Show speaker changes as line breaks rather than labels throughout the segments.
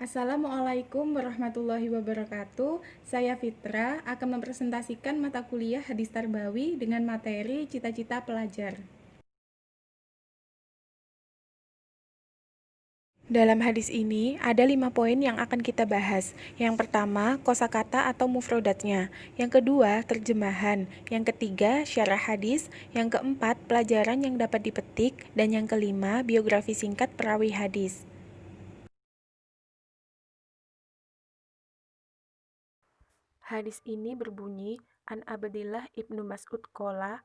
Assalamualaikum warahmatullahi wabarakatuh. Saya Fitra akan mempresentasikan mata kuliah Hadis Tarbawi dengan materi cita-cita pelajar. Dalam hadis ini, ada 5 poin yang akan kita bahas. Yang pertama, kosakata atau mufrodatnya. Yang kedua, terjemahan. Yang ketiga, syarah hadis. Yang keempat, pelajaran yang dapat dipetik. Dan yang kelima, biografi singkat perawi hadis. Hadis ini berbunyi, An Abdillah ibnu Mas'ud Kola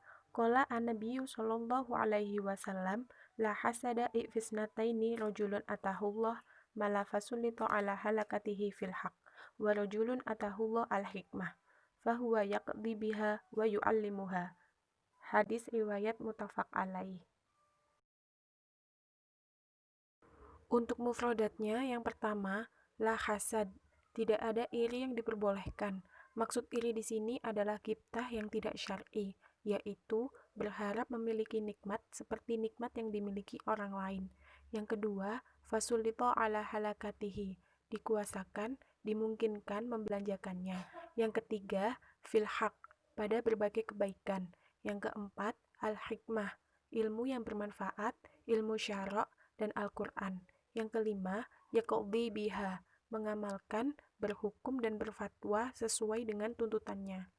an-nabiyyu sallallahu alaihi wasallam, la hasada ifisnataini rajulun atahullah malafasulito ala halakatihi fil haq, wa rajulun atahullah al-hikmah, fahuwa yaqdi biha wa yu'allimuha. Hadis riwayat muttafaq alaih. Untuk mufradatnya, yang pertama, la hasad, tidak ada iri yang diperbolehkan. Maksud iri di sini adalah ghibtah yang tidak syar'i, yaitu berharap memiliki nikmat seperti nikmat yang dimiliki orang lain. Yang kedua, fasulito ala halakatihi, dikuasakan, dimungkinkan membelanjakannya. Yang ketiga, fil haq, pada berbagai kebaikan. Yang keempat, al-hikmah, ilmu yang bermanfaat, ilmu syara' dan Al-Quran. Yang kelima, yaqdi biha, mengamalkan, berhukum dan berfatwa sesuai dengan tuntutannya.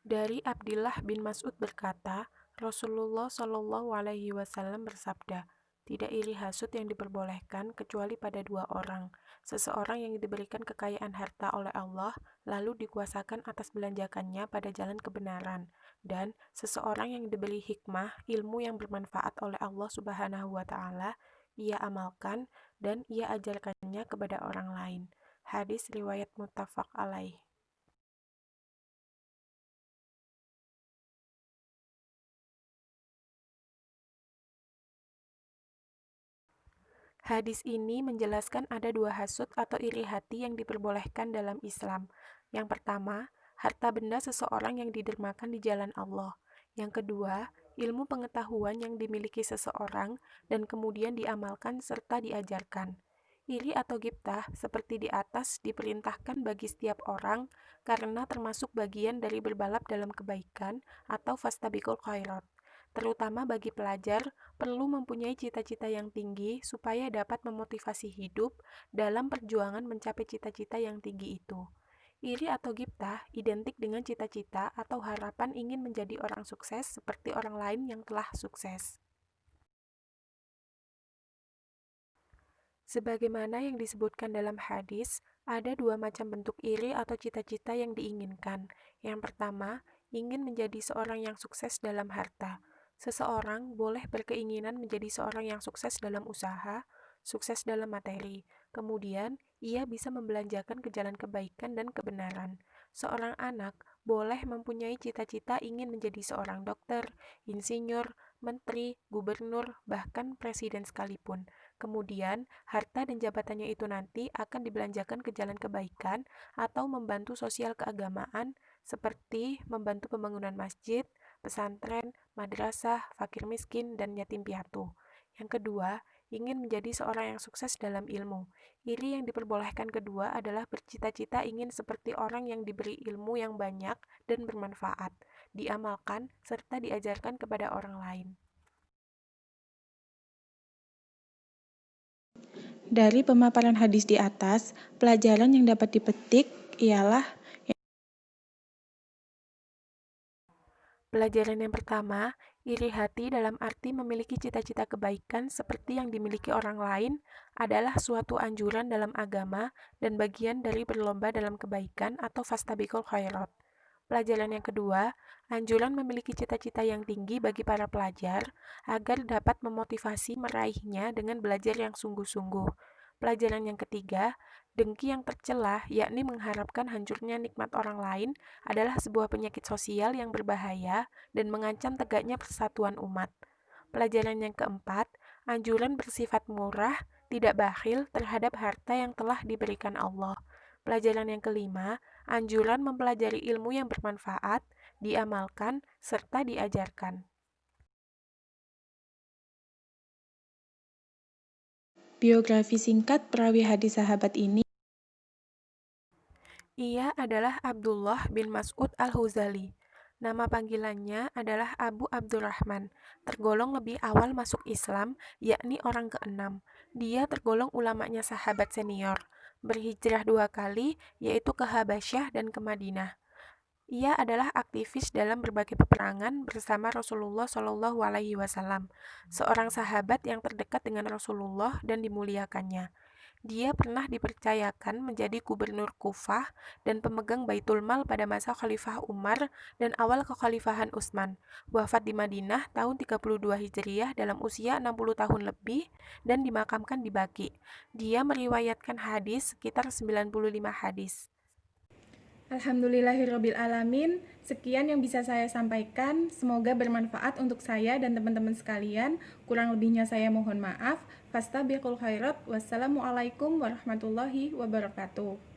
Dari Abdillah bin Mas'ud berkata, Rasulullah Shallallahu alaihi wasallam bersabda, tidak iri hasud yang diperbolehkan kecuali pada dua orang. Seseorang yang diberikan kekayaan harta oleh Allah, lalu dikuasakan atas belanjakannya pada jalan kebenaran. Dan seseorang yang diberi hikmah, ilmu yang bermanfaat oleh Allah Subhanahu wa Ta'ala, ia amalkan dan ia ajarkannya kepada orang lain. Hadis riwayat muttafaq alaih. Hadis ini menjelaskan ada dua hasud atau iri hati yang diperbolehkan dalam Islam. Yang pertama, harta benda seseorang yang didermakan di jalan Allah. Yang kedua, ilmu pengetahuan yang dimiliki seseorang dan kemudian diamalkan serta diajarkan. Iri atau ghibtah seperti di atas diperintahkan bagi setiap orang karena termasuk bagian dari berbalap dalam kebaikan atau fastabiqul khairat. Terutama bagi pelajar, perlu mempunyai cita-cita yang tinggi supaya dapat memotivasi hidup dalam perjuangan mencapai cita-cita yang tinggi itu. Iri atau ghibtah identik dengan cita-cita atau harapan ingin menjadi orang sukses seperti orang lain yang telah sukses. Sebagaimana yang disebutkan dalam hadis, ada dua macam bentuk iri atau cita-cita yang diinginkan. Yang pertama, ingin menjadi seorang yang sukses dalam harta. Seseorang boleh berkeinginan menjadi seorang yang sukses dalam usaha, sukses dalam materi. Kemudian, ia bisa membelanjakan ke jalan kebaikan dan kebenaran. Seorang anak boleh mempunyai cita-cita ingin menjadi seorang dokter, insinyur, menteri, gubernur, bahkan presiden sekalipun. Kemudian, harta dan jabatannya itu nanti akan dibelanjakan ke jalan kebaikan atau membantu sosial keagamaan seperti membantu pembangunan masjid, pesantren, madrasah, fakir miskin, dan yatim piatu. Yang kedua, ingin menjadi seorang yang sukses dalam ilmu. Iri yang diperbolehkan kedua adalah bercita-cita ingin seperti orang yang diberi ilmu yang banyak dan bermanfaat, diamalkan, serta diajarkan kepada orang lain. Dari pemaparan hadis di atas, pelajaran yang dapat dipetik ialah pelajaran yang pertama, iri hati dalam arti memiliki cita-cita kebaikan seperti yang dimiliki orang lain adalah suatu anjuran dalam agama dan bagian dari berlomba dalam kebaikan atau fastabiqul khairat. Pelajaran yang kedua, anjuran memiliki cita-cita yang tinggi bagi para pelajar agar dapat memotivasi meraihnya dengan belajar yang sungguh-sungguh. Pelajaran yang ketiga, dengki yang tercela, yakni mengharapkan hancurnya nikmat orang lain, adalah sebuah penyakit sosial yang berbahaya dan mengancam tegaknya persatuan umat. Pelajaran yang keempat, anjuran bersifat murah, tidak bakhil terhadap harta yang telah diberikan Allah. Pelajaran yang kelima, anjuran mempelajari ilmu yang bermanfaat, diamalkan, serta diajarkan.
Biografi singkat perawi hadis sahabat ini.
Ia adalah Abdullah bin Mas'ud Al-Huzali. Nama panggilannya adalah Abu Abdurrahman, tergolong lebih awal masuk Islam, yakni orang keenam. Dia tergolong ulamanya sahabat senior, berhijrah 2 kali, yaitu ke Habasyah dan ke Madinah. Ia adalah aktivis dalam berbagai peperangan bersama Rasulullah Shallallahu Alaihi Wasallam, seorang sahabat yang terdekat dengan Rasulullah dan dimuliakannya. Dia pernah dipercayakan menjadi gubernur Kufah dan pemegang Baitul Mal pada masa Khalifah Umar dan awal kekhalifahan Utsman. Wafat di Madinah tahun 32 Hijriah dalam usia 60 tahun lebih dan dimakamkan di Baqi. Dia meriwayatkan hadis sekitar 95 hadis.
Alhamdulillahirabbil alamin. Sekian yang bisa saya sampaikan. Semoga bermanfaat untuk saya dan teman-teman sekalian. Kurang lebihnya saya mohon maaf. Fastabiqul khairat. Wassalamualaikum warahmatullahi wabarakatuh.